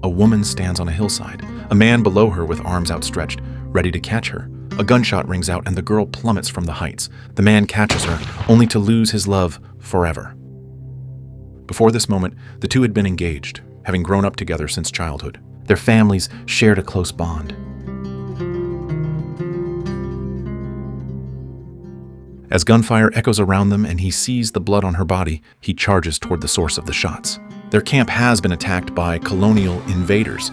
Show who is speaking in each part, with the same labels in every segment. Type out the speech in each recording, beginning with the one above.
Speaker 1: a woman stands on a hillside, a man below her with arms outstretched, ready to catch her. A gunshot rings out and the girl plummets from the heights. The man catches her, only to lose his love forever. Before this moment, the two had been engaged, having grown up together since childhood. Their families shared a close bond. As gunfire echoes around them and he sees the blood on her body, he charges toward the source of the shots. Their camp has been attacked by colonial invaders.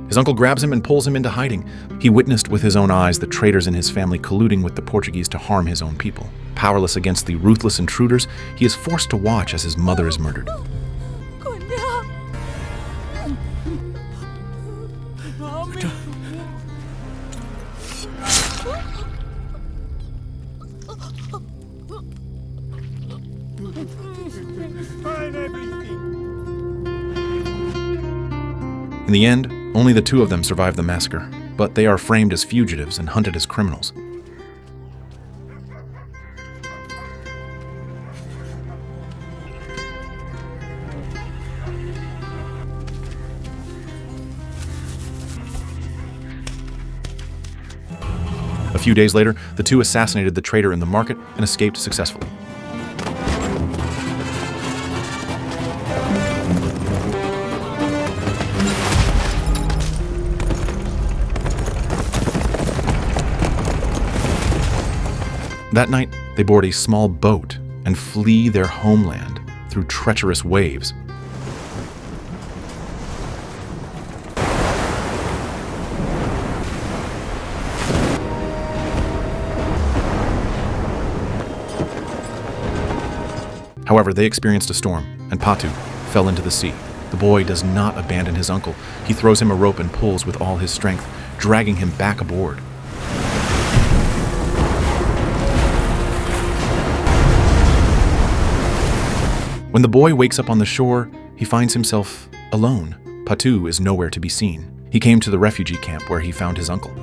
Speaker 1: His uncle grabs him and pulls him into hiding. He witnessed with his own eyes the traitors in his family colluding with the Portuguese to harm his own people. Powerless against the ruthless intruders, he is forced to watch as his mother is murdered. In the end, only the two of them survive the massacre, but they are framed as fugitives and hunted as criminals. A few days later, the two assassinated the traitor in the market and escaped successfully. That night, they board a small boat and flee their homeland through treacherous waves. However, they experienced a storm, and Patu fell into the sea. The boy does not abandon his uncle. He throws him a rope and pulls with all his strength, dragging him back aboard. When the boy wakes up on the shore, he finds himself alone. Patu is nowhere to be seen. He came to the refugee camp where he found his uncle.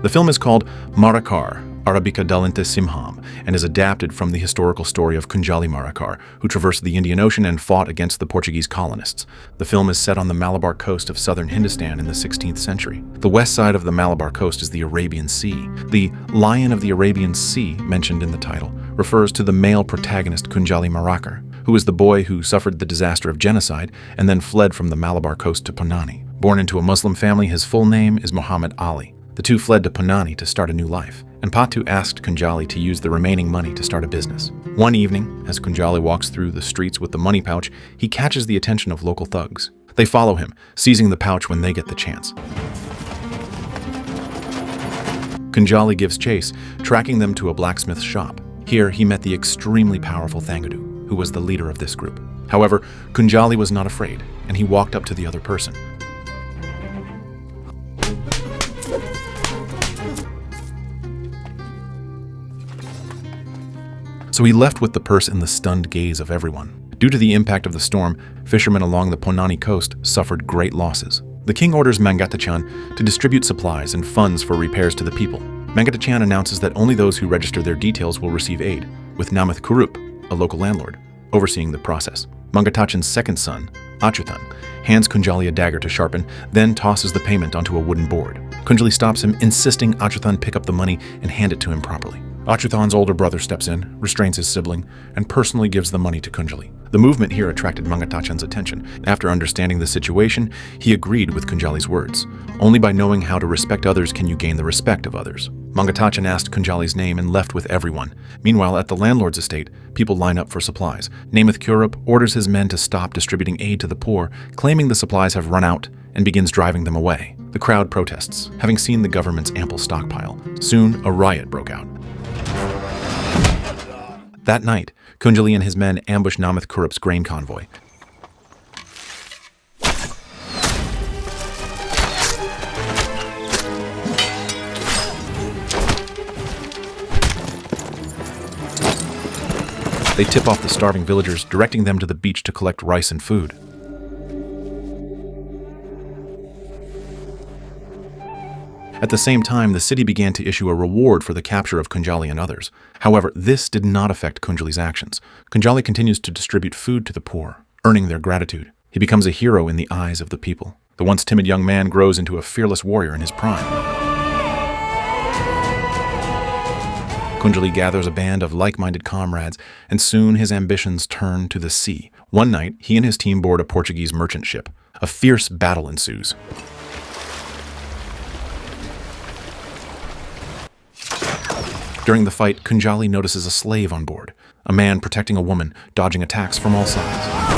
Speaker 1: The film is called Marakkar, Arabikadalinte Simham, and is adapted from the historical story of Kunjali Marakkar, who traversed the Indian Ocean and fought against the Portuguese colonists. The film is set on the Malabar coast of southern Hindustan in the 16th century. The west side of the Malabar coast is the Arabian Sea. The Lion of the Arabian Sea, mentioned in the title, refers to the male protagonist Kunjali Marakkar, who is the boy who suffered the disaster of genocide and then fled from the Malabar coast to Punani. Born into a Muslim family, his full name is Muhammad Ali. The two fled to Punani to start a new life, and Patu asked Kunjali to use the remaining money to start a business. One evening, as Kunjali walks through the streets with the money pouch, he catches the attention of local thugs. They follow him, seizing the pouch when they get the chance. Kunjali gives chase, tracking them to a blacksmith's shop. Here, he met the extremely powerful Thangadu, who was the leader of this group. However, Kunjali was not afraid, and he walked up to the other person. So he left with the purse in the stunned gaze of everyone. Due to the impact of the storm, fishermen along the Punani coast suffered great losses. The king orders Mangatachan to distribute supplies and funds for repairs to the people. Mangatachan announces that only those who register their details will receive aid, with Namath Kurup, a local landlord, overseeing the process. Mangatachan's second son, Achuthan, hands Kunjali a dagger to sharpen, then tosses the payment onto a wooden board. Kunjali stops him, insisting Achuthan pick up the money and hand it to him properly. Achuthan's older brother steps in, restrains his sibling, and personally gives the money to Kunjali. The movement here attracted Mangatachan's attention. After understanding the situation, he agreed with Kunjali's words. Only by knowing how to respect others can you gain the respect of others. Mangatachan asked Kunjali's name and left with everyone. Meanwhile, at the landlord's estate, people line up for supplies. Namath Kurup orders his men to stop distributing aid to the poor, claiming the supplies have run out, and begins driving them away. The crowd protests, having seen the government's ample stockpile. Soon, a riot broke out. That night, Kunjali and his men ambush Namath Kurup's grain convoy. They tip off the starving villagers, directing them to the beach to collect rice and food. At the same time, the city began to issue a reward for the capture of Kunjali and others. However, this did not affect Kunjali's actions. Kunjali continues to distribute food to the poor, earning their gratitude. He becomes a hero in the eyes of the people. The once timid young man grows into a fearless warrior in his prime. Kunjali gathers a band of like-minded comrades, and soon his ambitions turn to the sea. One night, he and his team board a Portuguese merchant ship. A fierce battle ensues. During the fight, Kunjali notices a slave on board, a man protecting a woman, dodging attacks from all sides.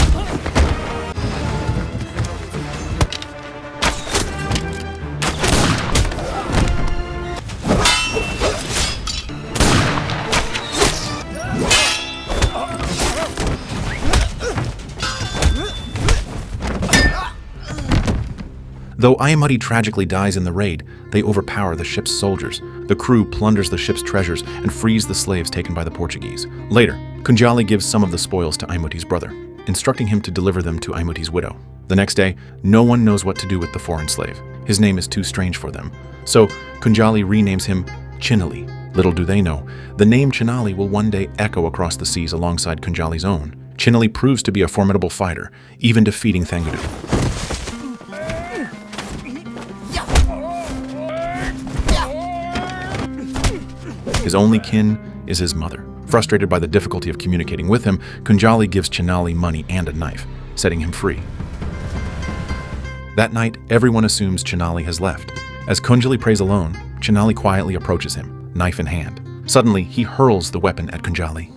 Speaker 1: Though Ayamati tragically dies in the raid, they overpower the ship's soldiers. The crew plunders the ship's treasures and frees the slaves taken by the Portuguese. Later, Kunjali gives some of the spoils to Aimuti's brother, instructing him to deliver them to Aimuti's widow. The next day, no one knows what to do with the foreign slave. His name is too strange for them. So, Kunjali renames him Chinali. Little do they know, the name Chinali will one day echo across the seas alongside Kunjali's own. Chinali proves to be a formidable fighter, even defeating Thangudu. His only kin is his mother. Frustrated by the difficulty of communicating with him, Kunjali gives Chinali money and a knife, setting him free. That night, everyone assumes Chinali has left. As Kunjali prays alone, Chinali quietly approaches him, knife in hand. Suddenly, he hurls the weapon at Kunjali.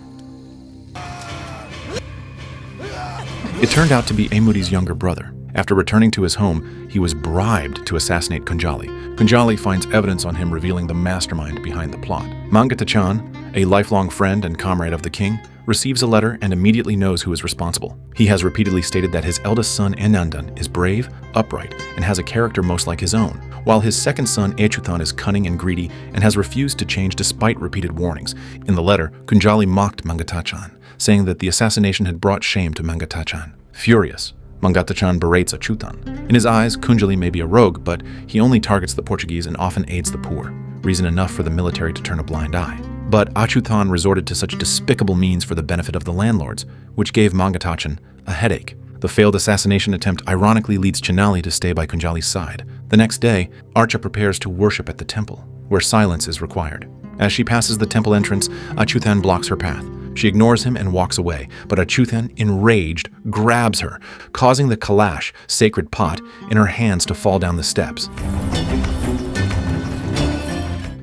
Speaker 1: It turned out to be Aimuti's younger brother. After returning to his home, he was bribed to assassinate Kunjali. Kunjali finds evidence on him revealing the mastermind behind the plot. Mangatachan, a lifelong friend and comrade of the king, receives a letter and immediately knows who is responsible. He has repeatedly stated that his eldest son, Enandan, is brave, upright, and has a character most like his own, while his second son, Echuthan, is cunning and greedy and has refused to change despite repeated warnings. In the letter, Kunjali mocked Mangatachan, saying that the assassination had brought shame to Mangatachan. Furious, Mangatachan berates Echuthan. In his eyes, Kunjali may be a rogue, but he only targets the Portuguese and often aids the poor, reason enough for the military to turn a blind eye. But Echuthan resorted to such despicable means for the benefit of the landlords, which gave Mangatachan a headache. The failed assassination attempt ironically leads Chinali to stay by Kunjali's side. The next day, Archa prepares to worship at the temple, where silence is required. As she passes the temple entrance, Echuthan blocks her path. She ignores him and walks away, but Echuthan, enraged, grabs her, causing the kalash, sacred pot, in her hands to fall down the steps.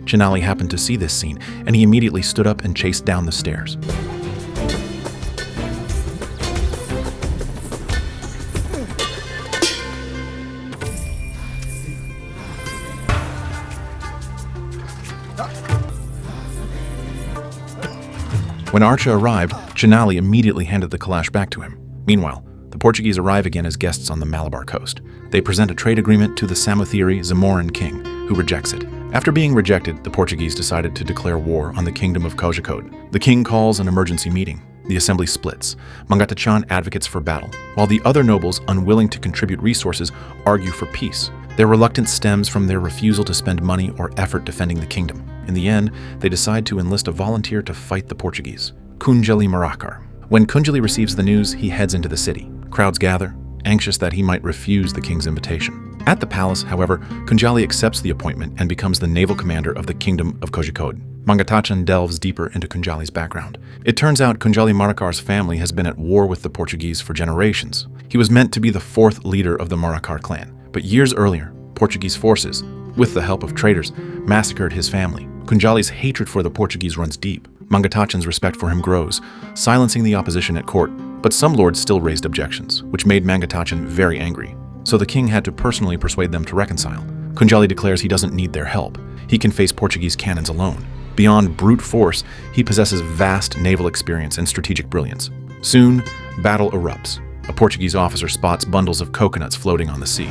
Speaker 1: Chinali happened to see this scene, and he immediately stood up and chased down the stairs. When Archa arrived, Chinali immediately handed the kalash back to him. Meanwhile, the Portuguese arrive again as guests on the Malabar coast. They present a trade agreement to the Samuthiri Zamorin king, who rejects it. After being rejected, the Portuguese decided to declare war on the kingdom of Calicut. The king calls an emergency meeting. The assembly splits. Mangatachan advocates for battle, while the other nobles, unwilling to contribute resources, argue for peace. Their reluctance stems from their refusal to spend money or effort defending the kingdom. In the end, they decide to enlist a volunteer to fight the Portuguese, Kunjali Marakkar. When Kunjali receives the news, he heads into the city. Crowds gather, anxious that he might refuse the king's invitation. At the palace, however, Kunjali accepts the appointment and becomes the naval commander of the kingdom of Calicut. Mangatachan delves deeper into Kunjali's background. It turns out Kunjali Marakkar's family has been at war with the Portuguese for generations. He was meant to be the fourth leader of the Marakkar clan, but years earlier, Portuguese forces, with the help of traitors, massacred his family. Kunjali's hatred for the Portuguese runs deep. Mangatachan's respect for him grows, silencing the opposition at court, but some lords still raised objections, which made Mangatachan very angry. So the king had to personally persuade them to reconcile. Kunjali declares he doesn't need their help. He can face Portuguese cannons alone. Beyond brute force, he possesses vast naval experience and strategic brilliance. Soon, battle erupts. A Portuguese officer spots bundles of coconuts floating on the sea.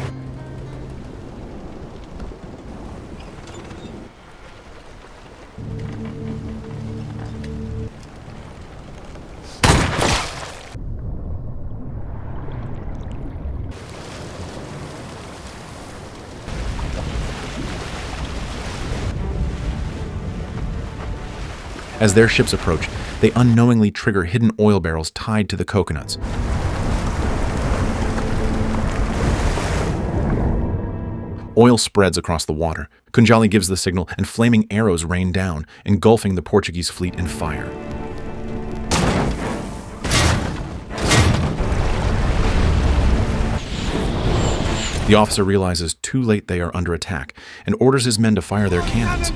Speaker 1: As their ships approach, they unknowingly trigger hidden oil barrels tied to the coconuts. Oil spreads across the water. Kunjali gives the signal, and flaming arrows rain down, engulfing the Portuguese fleet in fire. The officer realizes too late they are under attack and orders his men to fire their cannons.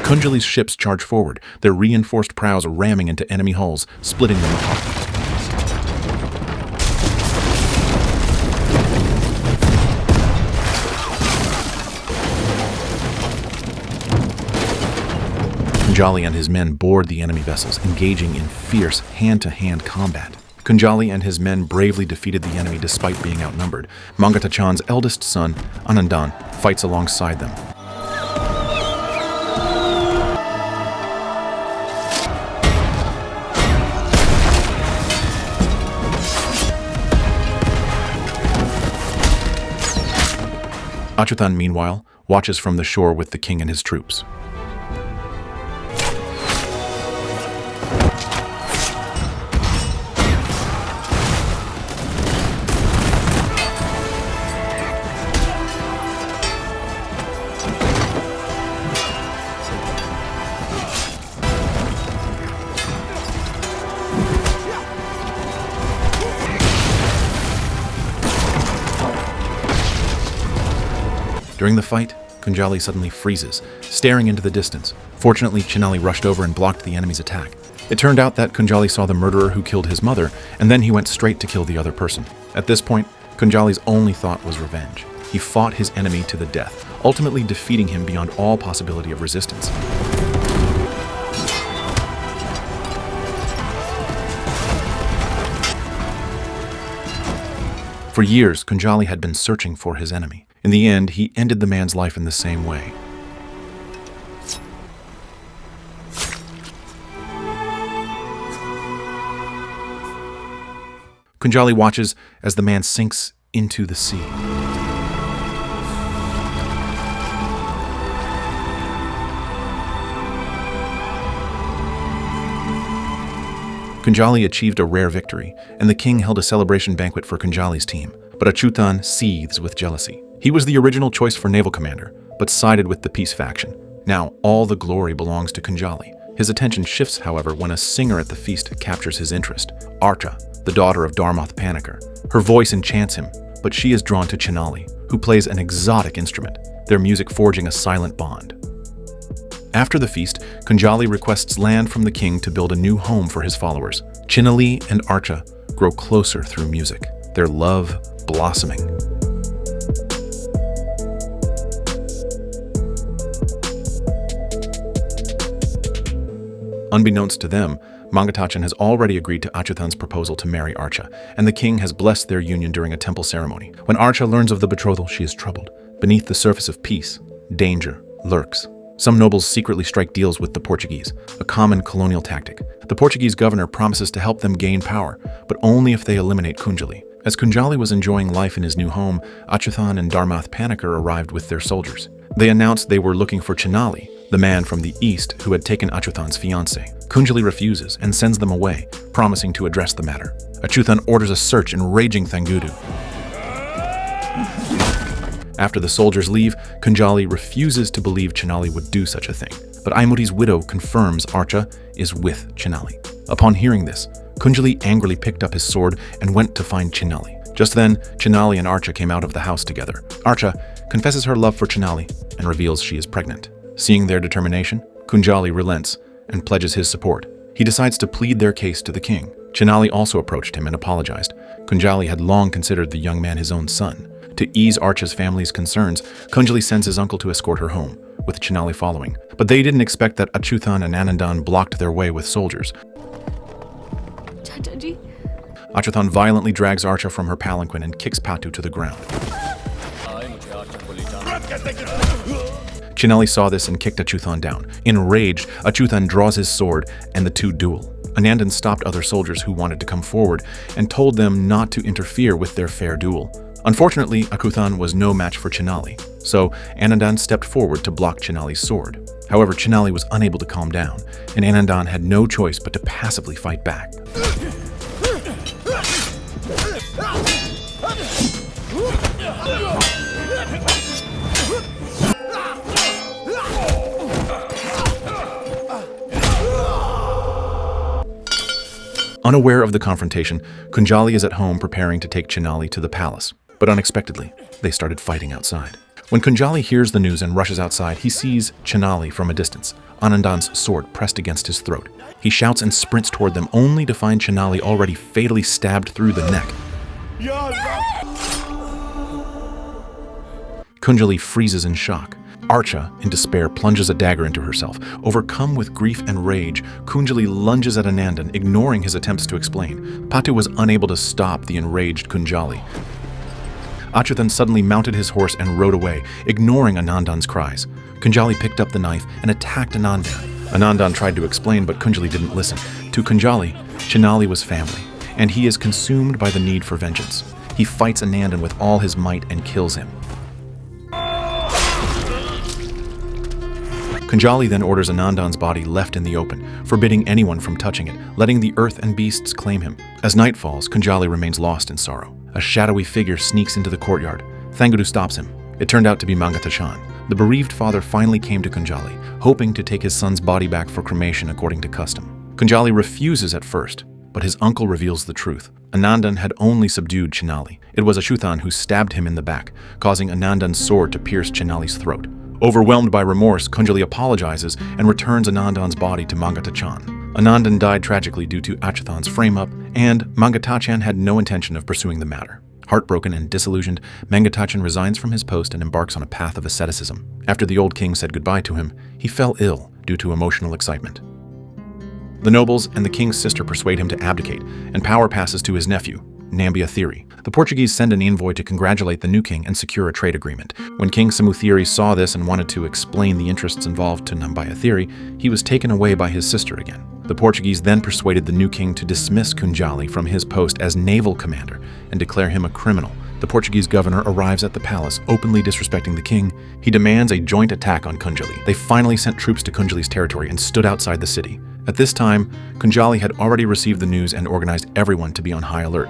Speaker 1: Kunjali's ships charge forward, their reinforced prows ramming into enemy hulls, splitting them apart. Kunjali and his men board the enemy vessels, engaging in fierce hand-to-hand combat. Kunjali and his men bravely defeated the enemy despite being outnumbered. Mangatachan's eldest son, Anandan, fights alongside them. Achyutan, meanwhile, watches from the shore with the king and his troops. During the fight, Kunjali suddenly freezes, staring into the distance. Fortunately, Chinali rushed over and blocked the enemy's attack. It turned out that Kunjali saw the murderer who killed his mother, and then he went straight to kill the other person. At this point, Kunjali's only thought was revenge. He fought his enemy to the death, ultimately defeating him beyond all possibility of resistance. For years, Kunjali had been searching for his enemy. In the end, he ended the man's life in the same way. Kunjali watches as the man sinks into the sea. Kunjali achieved a rare victory, and the king held a celebration banquet for Kunjali's team. But Achyutan seethes with jealousy. He was the original choice for naval commander, but sided with the peace faction. Now, all the glory belongs to Kunjali. His attention shifts, however, when a singer at the feast captures his interest, Archa, the daughter of Darmoth Panikkar. Her voice enchants him, but she is drawn to Chinali, who plays an exotic instrument, their music forging a silent bond. After the feast, Kunjali requests land from the king to build a new home for his followers. Chinali and Archa grow closer through music, their love blossoming. Unbeknownst to them, Mangatachan has already agreed to Achyutan's proposal to marry Archa, and the king has blessed their union during a temple ceremony. When Archa learns of the betrothal, she is troubled. Beneath the surface of peace, danger lurks. Some nobles secretly strike deals with the Portuguese, a common colonial tactic. The Portuguese governor promises to help them gain power, but only if they eliminate Kunjali. As Kunjali was enjoying life in his new home, Achyutan and Darmoth Panikkar arrived with their soldiers. They announced they were looking for Chinali, the man from the east who had taken Achyutan's fiancée. Kunjali refuses and sends them away, promising to address the matter. Achyutan orders a search in raging Thangudu. After the soldiers leave, Kunjali refuses to believe Chinali would do such a thing. But Aimuti's widow confirms Archa is with Chinali. Upon hearing this, Kunjali angrily picked up his sword and went to find Chinali. Just then, Chinali and Archa came out of the house together. Archa confesses her love for Chinali and reveals she is pregnant. Seeing their determination, Kunjali relents and pledges his support. He decides to plead their case to the king. Chinali also approached him and apologized. Kunjali had long considered the young man his own son. To ease Archa's family's concerns, Kunjali sends his uncle to escort her home, with Chinali following. But they didn't expect that Achyutan and Anandan blocked their way with soldiers.
Speaker 2: Chachaji.
Speaker 1: Achuthan violently drags Archa from her palanquin and kicks Patu to the ground. Chinali saw this and kicked Achuthan down. Enraged, Achuthan draws his sword and the two duel. Anandan stopped other soldiers who wanted to come forward and told them not to interfere with their fair duel. Unfortunately, Achuthan was no match for Chinali, so Anandan stepped forward to block Chinali's sword. However, Chinali was unable to calm down, and Anandan had no choice but to passively fight back. Unaware of the confrontation, Kunjali is at home preparing to take Chinali to the palace. But unexpectedly, they started fighting outside. When Kunjali hears the news and rushes outside, he sees Chinali from a distance, Anandan's sword pressed against his throat. He shouts and sprints toward them, only to find Chinali already fatally stabbed through the neck. Kunjali freezes in shock. Archa, in despair, plunges a dagger into herself. Overcome with grief and rage, Kunjali lunges at Anandan, ignoring his attempts to explain. Patu was unable to stop the enraged Kunjali. Achuthan suddenly mounted his horse and rode away, ignoring Anandan's cries. Kunjali picked up the knife and attacked Anandan. Anandan tried to explain, but Kunjali didn't listen. To Kunjali, Chinali was family, and he is consumed by the need for vengeance. He fights Anandan with all his might and kills him. Kunjali then orders Anandan's body left in the open, forbidding anyone from touching it, letting the earth and beasts claim him. As night falls, Kunjali remains lost in sorrow. A shadowy figure sneaks into the courtyard. Thangudu stops him. It turned out to be Mangatachan. The bereaved father finally came to Kunjali, hoping to take his son's body back for cremation according to custom. Kunjali refuses at first, but his uncle reveals the truth. Anandan had only subdued Chinali. It was Achuthan who stabbed him in the back, causing Anandan's sword to pierce Chinali's throat. Overwhelmed by remorse, Kunjali apologizes and returns Anandan's body to Mangatachan. Anandan died tragically due to Achuthan's frame-up, and Mangatachan had no intention of pursuing the matter. Heartbroken and disillusioned, Mangatachan resigns from his post and embarks on a path of asceticism. After the old king said goodbye to him, he fell ill due to emotional excitement. The nobles and the king's sister persuade him to abdicate, and power passes to his nephew, Nambiathiri. The Portuguese send an envoy to congratulate the new king and secure a trade agreement. When King Samuthiri saw this and wanted to explain the interests involved to Nambiathiri, he was taken away by his sister again. The Portuguese then persuaded the new king to dismiss Kunjali from his post as naval commander and declare him a criminal. The Portuguese governor arrives at the palace, openly disrespecting the king. He demands a joint attack on Kunjali. They finally sent troops to Kunjali's territory and stood outside the city. At this time, Kunjali had already received the news and organized everyone to be on high alert.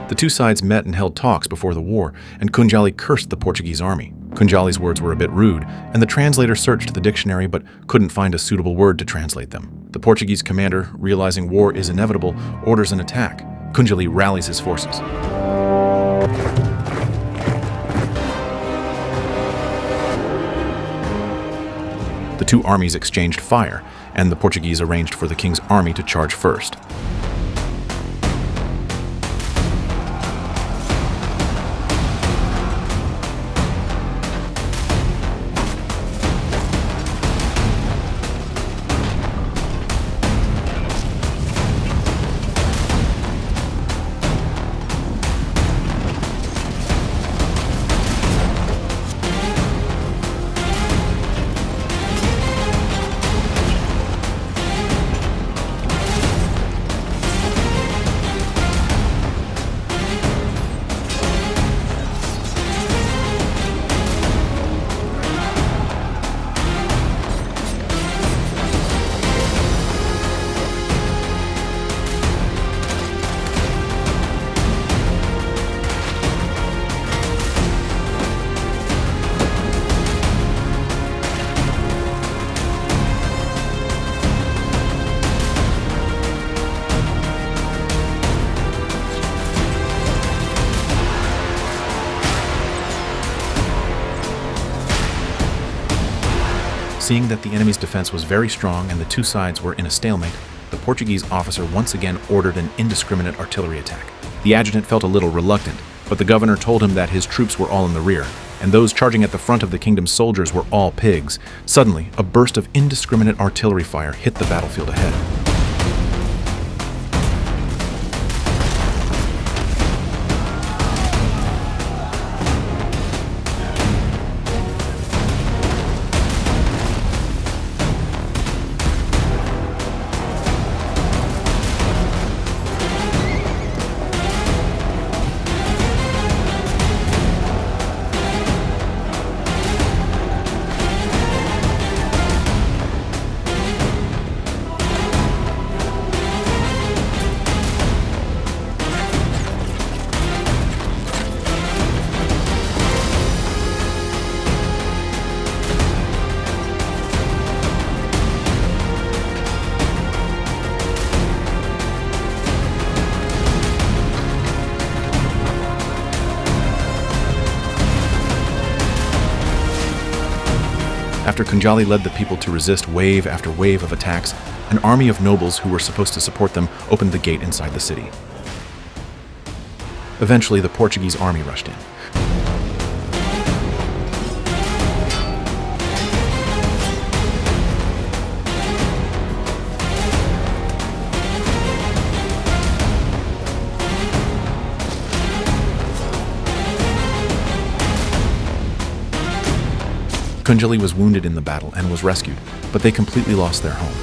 Speaker 1: The two sides met and held talks before the war, and Kunjali cursed the Portuguese army. Kunjali's words were a bit rude, and the translator searched the dictionary but couldn't find a suitable word to translate them. The Portuguese commander, realizing war is inevitable, orders an attack. Kunjali rallies his forces. The two armies exchanged fire, and the Portuguese arranged for the king's army to charge first. Seeing that the enemy's defense was very strong and the two sides were in a stalemate, the Portuguese officer once again ordered an indiscriminate artillery attack. The adjutant felt a little reluctant, But the governor told him that his troops were all in the rear, and those charging at the front of the kingdom's soldiers were all pigs. Suddenly, a burst of indiscriminate artillery fire hit the battlefield ahead. After Kunjali led the people to resist wave after wave of attacks, an army of nobles who were supposed to support them opened the gate inside the city. Eventually, the Portuguese army rushed in. Kunjali was wounded in the battle and was rescued, but they completely lost their home.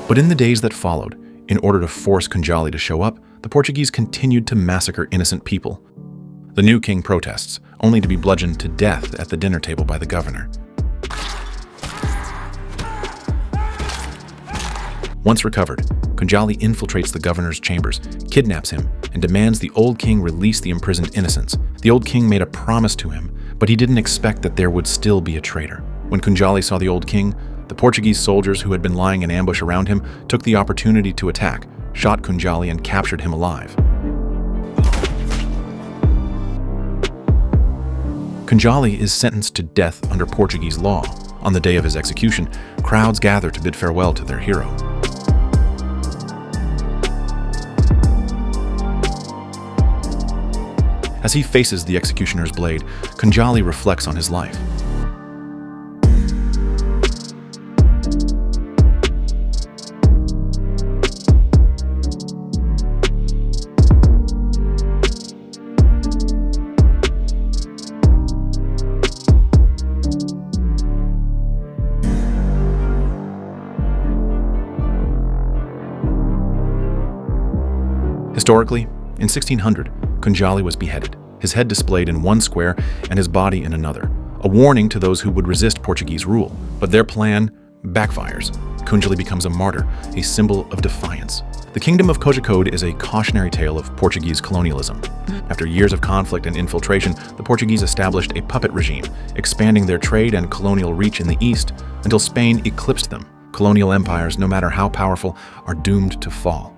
Speaker 1: But in the days that followed, in order to force Kunjali to show up, the Portuguese continued to massacre innocent people. The new king protests, only to be bludgeoned to death at the dinner table by the governor. Once recovered, Kunjali infiltrates the governor's chambers, kidnaps him, and demands the old king release the imprisoned innocents. The old king made a promise to him, but he didn't expect that there would still be a traitor. When Kunjali saw the old king, the Portuguese soldiers who had been lying in ambush around him took the opportunity to attack, shot Kunjali, and captured him alive. Kunjali is sentenced to death under Portuguese law. On the day of his execution, crowds gather to bid farewell to their hero. As he faces the executioner's blade, Kunjali reflects on his life. Historically, in 1600, Kunjali was beheaded, his head displayed in one square and his body in another, a warning to those who would resist Portuguese rule. But their plan backfires. Kunjali becomes a martyr, a symbol of defiance. The Kingdom of Cojacode is a cautionary tale of Portuguese colonialism. After years of conflict and infiltration, the Portuguese established a puppet regime, expanding their trade and colonial reach in the east until Spain eclipsed them. Colonial empires, no matter how powerful, are doomed to fall.